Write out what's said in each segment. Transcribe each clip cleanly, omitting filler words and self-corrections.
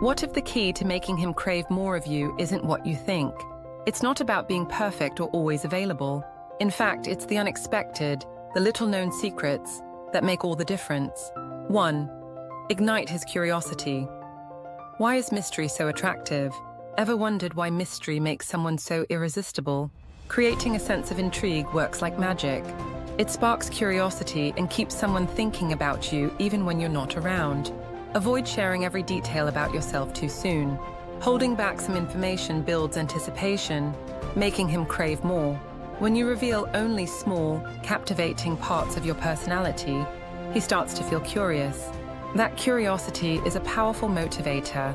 What if the key to making him crave more of you isn't what you think? It's not about being perfect or always available. In fact, it's the unexpected, the little-known secrets that make all the difference. 1. Ignite his curiosity. Why is mystery so attractive? Ever wondered why mystery makes someone so irresistible? Creating a sense of intrigue works like magic. It sparks curiosity and keeps someone thinking about you even when you're not around. Avoid sharing every detail about yourself too soon. Holding back some information builds anticipation, making him crave more. When you reveal only small, captivating parts of your personality, he starts to feel curious. That curiosity is a powerful motivator,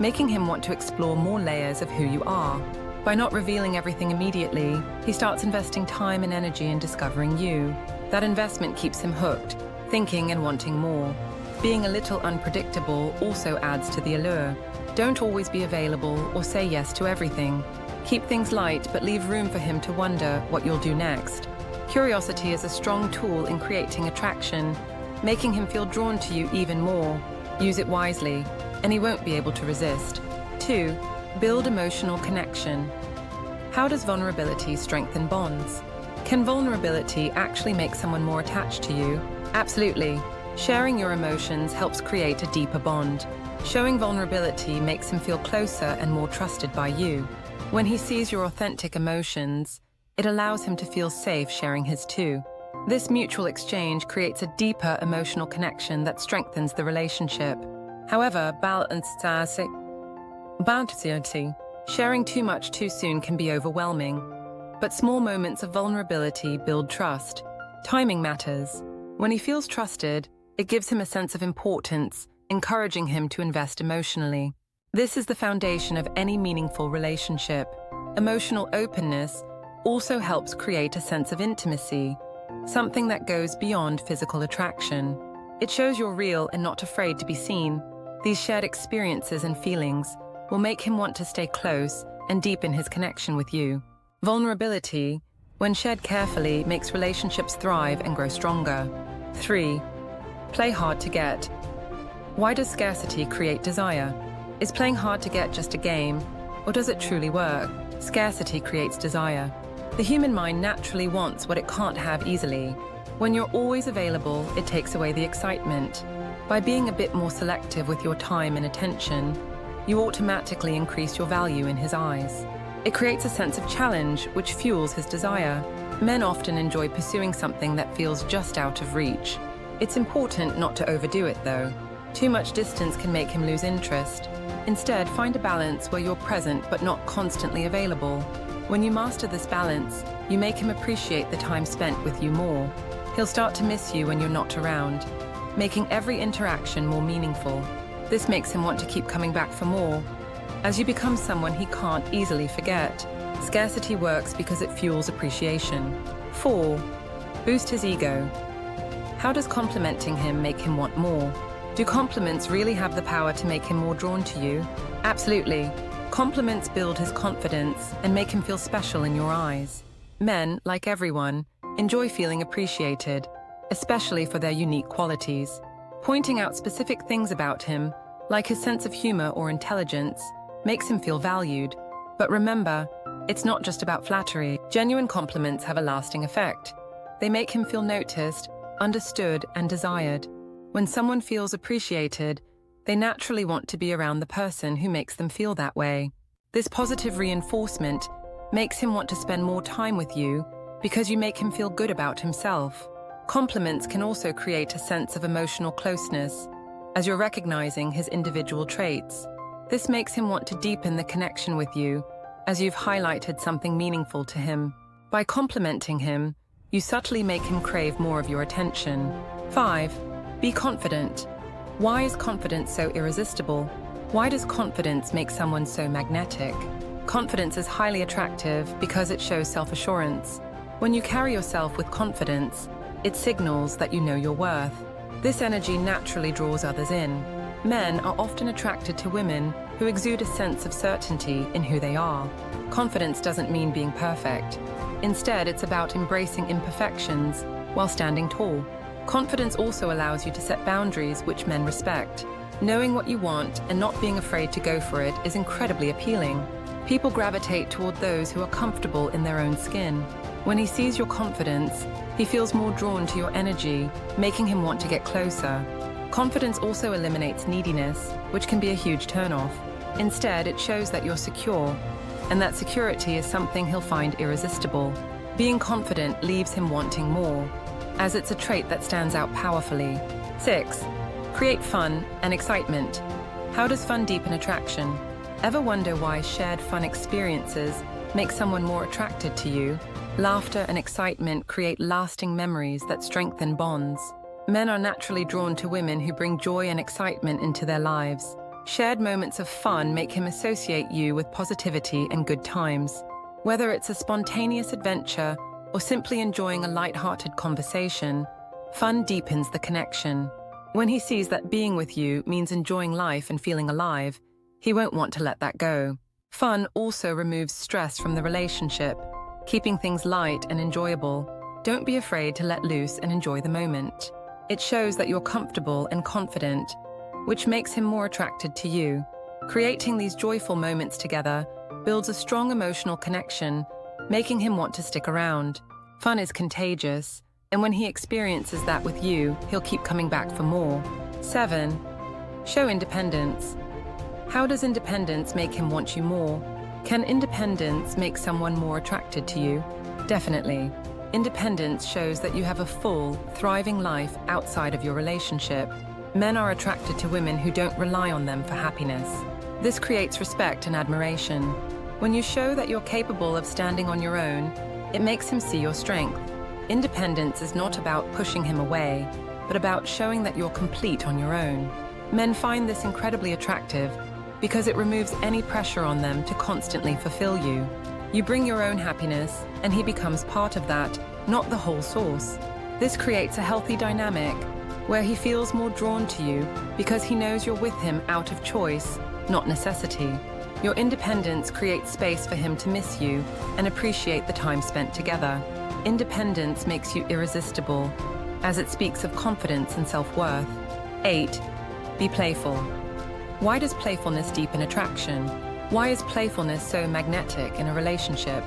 making him want to explore more layers of who you are. By not revealing everything immediately, he starts investing time and energy in discovering you. That investment keeps him hooked, thinking and wanting more. Being a little unpredictable also adds to the allure. Don't always be available or say yes to everything. Keep things light, but leave room for him to wonder what you'll do next. Curiosity is a strong tool in creating attraction, making him feel drawn to you even more. Use it wisely, and he won't be able to resist. 2. Build emotional connection. How does vulnerability strengthen bonds? Can vulnerability actually make someone more attached to you? Absolutely. Sharing your emotions helps create a deeper bond. Showing vulnerability makes him feel closer and more trusted by you. When he sees your authentic emotions, it allows him to feel safe sharing his too. This mutual exchange creates a deeper emotional connection that strengthens the relationship. However, sharing too much too soon can be overwhelming. But small moments of vulnerability build trust. Timing matters. When he feels trusted, it gives him a sense of importance, encouraging him to invest emotionally. This is the foundation of any meaningful relationship. Emotional openness also helps create a sense of intimacy, something that goes beyond physical attraction. It shows you're real and not afraid to be seen. These shared experiences and feelings will make him want to stay close and deepen his connection with you. Vulnerability, when shared carefully, makes relationships thrive and grow stronger. 3. Play hard to get. Why does scarcity create desire? Is playing hard to get just a game, or does it truly work? Scarcity creates desire. The human mind naturally wants what it can't have easily. When you're always available, it takes away the excitement. By being a bit more selective with your time and attention, you automatically increase your value in his eyes. It creates a sense of challenge, which fuels his desire. Men often enjoy pursuing something that feels just out of reach. It's important not to overdo it, though. Too much distance can make him lose interest. Instead, find a balance where you're present but not constantly available. When you master this balance, you make him appreciate the time spent with you more. He'll start to miss you when you're not around, making every interaction more meaningful. This makes him want to keep coming back for more. As you become someone he can't easily forget, scarcity works because it fuels appreciation. 4. Boost his ego. How does complimenting him make him want more? Do compliments really have the power to make him more drawn to you? Absolutely. Compliments build his confidence and make him feel special in your eyes. Men, like everyone, enjoy feeling appreciated, especially for their unique qualities. Pointing out specific things about him, like his sense of humor or intelligence, makes him feel valued. But remember, it's not just about flattery. Genuine compliments have a lasting effect. They make him feel noticed, understood, and desired. When someone feels appreciated, they naturally want to be around the person who makes them feel that way. This positive reinforcement makes him want to spend more time with you because you make him feel good about himself. Compliments can also create a sense of emotional closeness, as you're recognizing his individual traits. This makes him want to deepen the connection with you, as you've highlighted something meaningful to him. By complimenting him, you subtly make him crave more of your attention. 5. Be confident. Why is confidence so irresistible? Why does confidence make someone so magnetic? Confidence is highly attractive because it shows self-assurance. When you carry yourself with confidence, it signals that you know your worth. This energy naturally draws others in. Men are often attracted to women who exude a sense of certainty in who they are. Confidence doesn't mean being perfect. Instead, it's about embracing imperfections while standing tall. Confidence also allows you to set boundaries which men respect. Knowing what you want and not being afraid to go for it is incredibly appealing. People gravitate toward those who are comfortable in their own skin. When he sees your confidence, he feels more drawn to your energy, making him want to get closer. Confidence also eliminates neediness, which can be a huge turnoff. Instead, it shows that you're secure, and that security is something he'll find irresistible. Being confident leaves him wanting more, as it's a trait that stands out powerfully. 6. Create fun and excitement. How does fun deepen attraction? Ever wonder why shared fun experiences make someone more attracted to you? Laughter and excitement create lasting memories that strengthen bonds. Men are naturally drawn to women who bring joy and excitement into their lives. Shared moments of fun make him associate you with positivity and good times. Whether it's a spontaneous adventure or simply enjoying a light-hearted conversation, fun deepens the connection. When he sees that being with you means enjoying life and feeling alive, he won't want to let that go. Fun also removes stress from the relationship, keeping things light and enjoyable. Don't be afraid to let loose and enjoy the moment. It shows that you're comfortable and confident, which makes him more attracted to you. Creating these joyful moments together builds a strong emotional connection, making him want to stick around. Fun is contagious, and when he experiences that with you, he'll keep coming back for more. 7. Show independence. How does independence make him want you more? Can independence make someone more attracted to you? Definitely. Independence shows that you have a full, thriving life outside of your relationship. Men are attracted to women who don't rely on them for happiness. This creates respect and admiration. When you show that you're capable of standing on your own, it makes him see your strength. Independence is not about pushing him away, but about showing that you're complete on your own. Men find this incredibly attractive because it removes any pressure on them to constantly fulfill you. You bring your own happiness, and he becomes part of that, not the whole source. This creates a healthy dynamic where he feels more drawn to you because he knows you're with him out of choice, not necessity. Your independence creates space for him to miss you and appreciate the time spent together. Independence makes you irresistible, as it speaks of confidence and self-worth. 8. Be playful. Why does playfulness deepen attraction? Why is playfulness so magnetic in a relationship?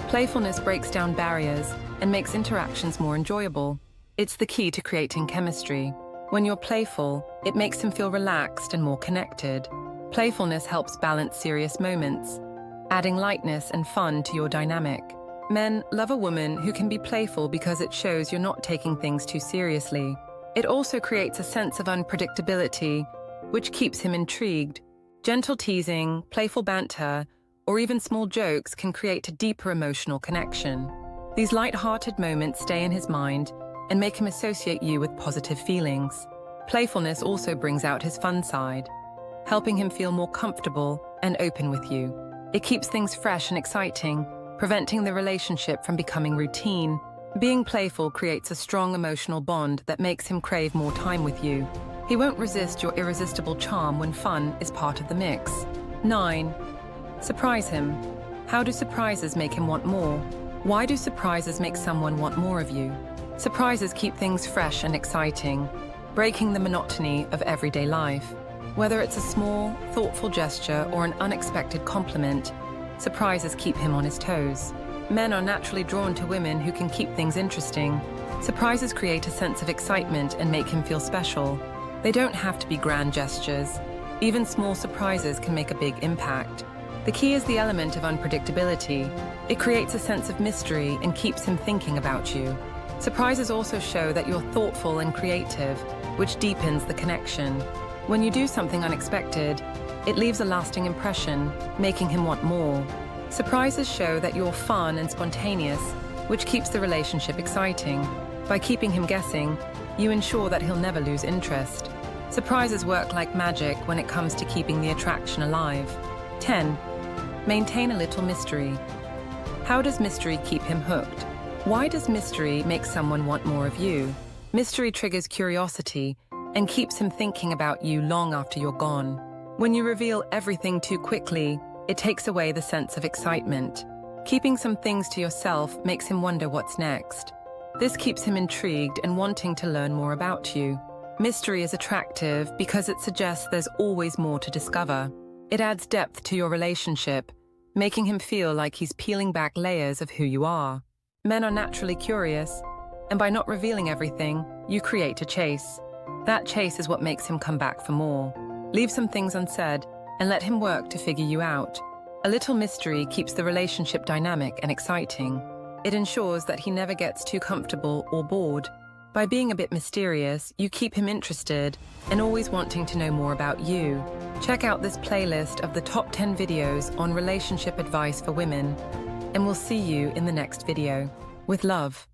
Playfulness breaks down barriers and makes interactions more enjoyable. It's the key to creating chemistry. When you're playful, it makes him feel relaxed and more connected. Playfulness helps balance serious moments, adding lightness and fun to your dynamic. Men love a woman who can be playful because it shows you're not taking things too seriously. It also creates a sense of unpredictability, which keeps him intrigued. Gentle teasing, playful banter, or even small jokes can create a deeper emotional connection. These light-hearted moments stay in his mind and make him associate you with positive feelings. Playfulness also brings out his fun side, helping him feel more comfortable and open with you. It keeps things fresh and exciting, preventing the relationship from becoming routine. Being playful creates a strong emotional bond that makes him crave more time with you. He won't resist your irresistible charm when fun is part of the mix. 9. Surprise him. How do surprises make him want more? Why do surprises make someone want more of you? Surprises keep things fresh and exciting, breaking the monotony of everyday life. Whether it's a small, thoughtful gesture or an unexpected compliment, surprises keep him on his toes. Men are naturally drawn to women who can keep things interesting. Surprises create a sense of excitement and make him feel special. They don't have to be grand gestures. Even small surprises can make a big impact. The key is the element of unpredictability. It creates a sense of mystery and keeps him thinking about you. Surprises also show that you're thoughtful and creative, which deepens the connection. When you do something unexpected, it leaves a lasting impression, making him want more. Surprises show that you're fun and spontaneous, which keeps the relationship exciting. By keeping him guessing, you ensure that he'll never lose interest. Surprises work like magic when it comes to keeping the attraction alive. 10. Maintain a little mystery. How does mystery keep him hooked? Why does mystery make someone want more of you? Mystery triggers curiosity and keeps him thinking about you long after you're gone. When you reveal everything too quickly, it takes away the sense of excitement. Keeping some things to yourself makes him wonder what's next. This keeps him intrigued and wanting to learn more about you. Mystery is attractive because it suggests there's always more to discover. It adds depth to your relationship, making him feel like he's peeling back layers of who you are. Men are naturally curious, and by not revealing everything, you create a chase. That chase is what makes him come back for more. Leave some things unsaid and let him work to figure you out. A little mystery keeps the relationship dynamic and exciting. It ensures that he never gets too comfortable or bored. By being a bit mysterious, you keep him interested and always wanting to know more about you. Check out this playlist of the top 10 videos on relationship advice for women, and we'll see you in the next video. With love.